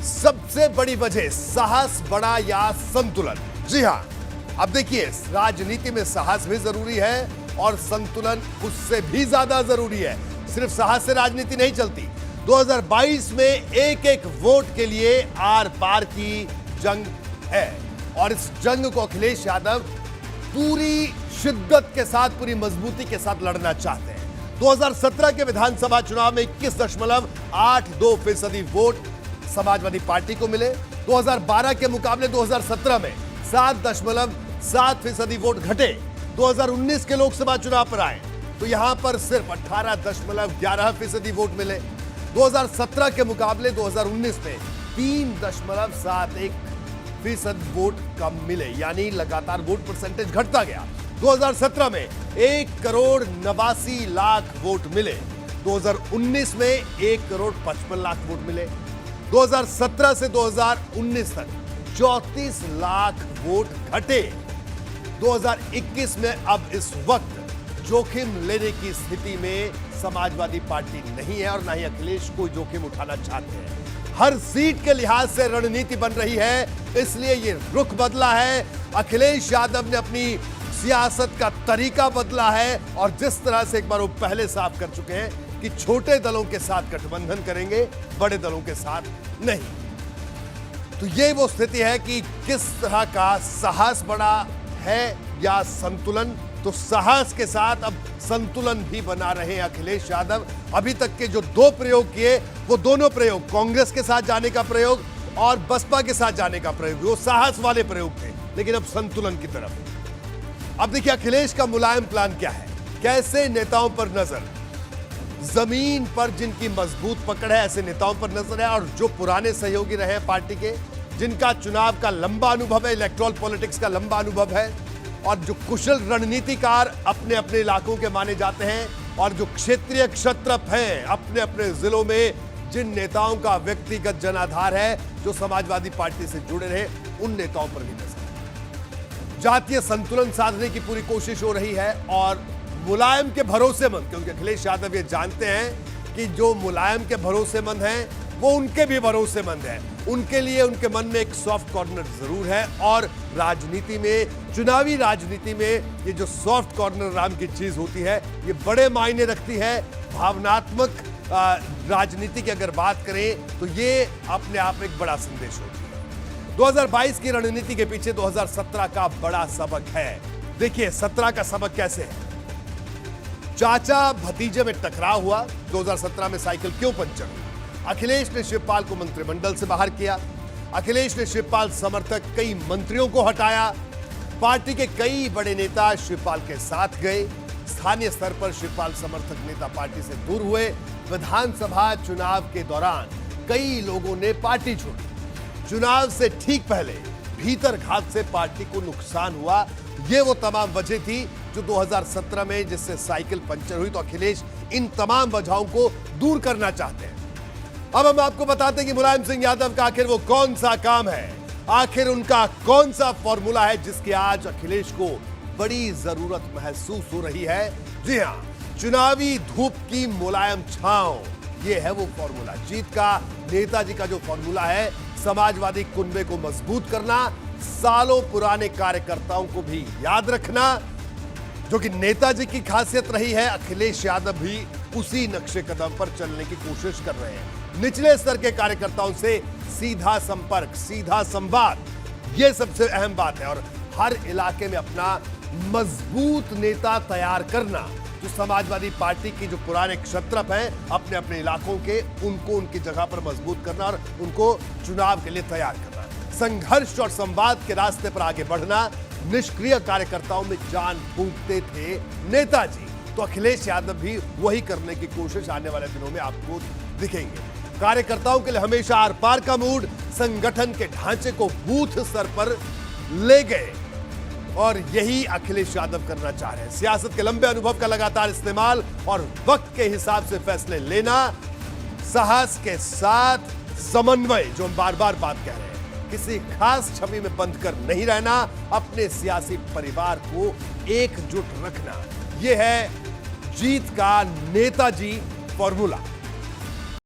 सबसे बड़ी वजह साहस बड़ा या संतुलन। जी हां, अब देखिए, राजनीति में साहस भी जरूरी है और संतुलन उससे भी ज्यादा जरूरी है। सिर्फ साहस से राजनीति नहीं चलती। 2022 में एक एक वोट के लिए आर पार की जंग है और इस जंग को अखिलेश यादव पूरी शिद्दत के साथ, पूरी मजबूती के साथ लड़ना चाहते हैं। 2017 के विधानसभा चुनाव में 21.82% वोट समाजवादी पार्टी को मिले। 2012 के मुकाबले 2017 में 7.7% वोट घटे। 2019 के लोकसभा चुनाव पर आए तो यहां पर सिर्फ 18.11% वोट मिले। 2017 के मुकाबले 2019 में 3.71% वोट कम मिले, यानी लगातार वोट परसेंटेज घटता गया। 2017 में 1,89,00,000 वोट मिले। 2019 में 1,55,00,000 वोट मिले। 2017 से 2019 तक 34 लाख वोट घटे। 2021 में अब इस वक्त जोखिम लेने की स्थिति में समाजवादी पार्टी नहीं है और ना ही अखिलेश कोई जोखिम उठाना चाहते हैं। हर सीट के लिहाज से रणनीति बन रही है, इसलिए ये रुख बदला है। अखिलेश यादव ने अपनी सियासत का तरीका बदला है और जिस तरह से एक बार वो पहले साफ कर चुके हैं कि छोटे दलों के साथ गठबंधन करेंगे, बड़े दलों के साथ नहीं। तो ये वो स्थिति है कि किस तरह का साहस बड़ा है या संतुलन। तो साहस के साथ अब संतुलन भी बना रहे हैं अखिलेश यादव। अभी तक के जो दो प्रयोग किए, वो दोनों प्रयोग, कांग्रेस के साथ जाने का प्रयोग और बसपा के साथ जाने का प्रयोग, वो साहस वाले प्रयोग थे, लेकिन अब संतुलन की तरफ। अब देखिए अखिलेश का मुलायम प्लान क्या है, कैसे नेताओं पर नजर, जमीन पर जिनकी मजबूत पकड़ है ऐसे नेताओं पर नजर है और जो पुराने सहयोगी रहे हैं पार्टी के, जिनका चुनाव का लंबा अनुभव है, इलेक्टोरल पॉलिटिक्स का लंबा अनुभव है और जो कुशल रणनीतिकार अपने अपने इलाकों के माने जाते हैं और जो क्षेत्रीय क्षत्रप हैं अपने अपने जिलों में, जिन नेताओं का व्यक्तिगत जनाधार है, जो समाजवादी पार्टी से जुड़े रहे, उन नेताओं पर भी नजर। जातीय संतुलन साधने की पूरी कोशिश हो रही है और मुलायम के भरोसेमंद, क्योंकि अखिलेश यादव ये जानते हैं कि जो मुलायम के भरोसेमंद हैं वो उनके भी भरोसेमंद हैं। उनके लिए उनके मन में एक सॉफ्ट कॉर्नर जरूर है और राजनीति में, चुनावी राजनीति में ये जो सॉफ्ट कॉर्नर नाम की चीज होती है, ये बड़े मायने रखती है। भावनात्मक राजनीति की अगर बात करें तो ये अपने आप एक बड़ा संदेश होती है। 2022 की रणनीति के पीछे 2017 का बड़ा सबक है। देखिए 17 का सबक कैसे है। चाचा भतीजे में टकराव हुआ। 2017 में साइकिल क्यों पंचर हुई? अखिलेश ने शिवपाल को मंत्रिमंडल से बाहर किया। अखिलेश ने शिवपाल समर्थक कई मंत्रियों को हटाया। पार्टी के कई बड़े नेता शिवपाल के साथ गए। स्थानीय स्तर पर शिवपाल समर्थक नेता पार्टी से दूर हुए। विधानसभा चुनाव के दौरान कई लोगों ने पार्टी छोड़ी। चुनाव से ठीक पहले भीतर घात से पार्टी को नुकसान हुआ। ये वो तमाम वजह थी जो 2017 में जिससे साइकिल पंचर हुई। तो अखिलेश इन तमाम वजहों को दूर करना चाहते हैं। अब हम आपको बताते हैं कि मुलायम सिंह यादव का आखिर वो कौन सा काम है, आखिर उनका कौन सा फॉर्मूला है जिसकी आज अखिलेश को बड़ी जरूरत महसूस हो रही है। जी हां, चुनावी धूप की मुलायम छांव, ये है वो फॉर्मूला। जीत का नेताजी का जो फॉर्मूला है, समाजवादी कुनबे को मजबूत करना, सालों पुराने कार्यकर्ताओं को भी याद रखना, जो कि नेताजी की खासियत रही है। अखिलेश यादव भी उसी नक्शे कदम पर चलने की कोशिश कर रहे हैं। निचले स्तर के कार्यकर्ताओं से सीधा संपर्क, सीधा संवाद, यह सबसे अहम बात है और हर इलाके में अपना मजबूत नेता तैयार करना। जो समाजवादी पार्टी की जो पुराने क्षत्रप हैं अपने अपने इलाकों के, उनको उनकी जगह पर मजबूत करना और उनको चुनाव के लिए तैयार करना। संघर्ष और संवाद के रास्ते पर आगे बढ़ना। निष्क्रिय कार्यकर्ताओं में जान फूंकते थे नेताजी, तो अखिलेश यादव भी वही करने की कोशिश आने वाले दिनों में आपको दिखेंगे। कार्यकर्ताओं के लिए हमेशा आर पार का मूड, संगठन के ढांचे को बूथ स्तर पर ले गए और यही अखिलेश यादव करना चाह रहे हैं। सियासत के लंबे अनुभव का लगातार इस्तेमाल और वक्त के हिसाब से फैसले लेना, साहस के साथ समन्वय, जो हम बार बार बात कह रहे हैं, किसी खास छवि में बंध कर नहीं रहना, अपने सियासी परिवार को एकजुट रखना, यह है जीत का नेताजी फॉर्मूला।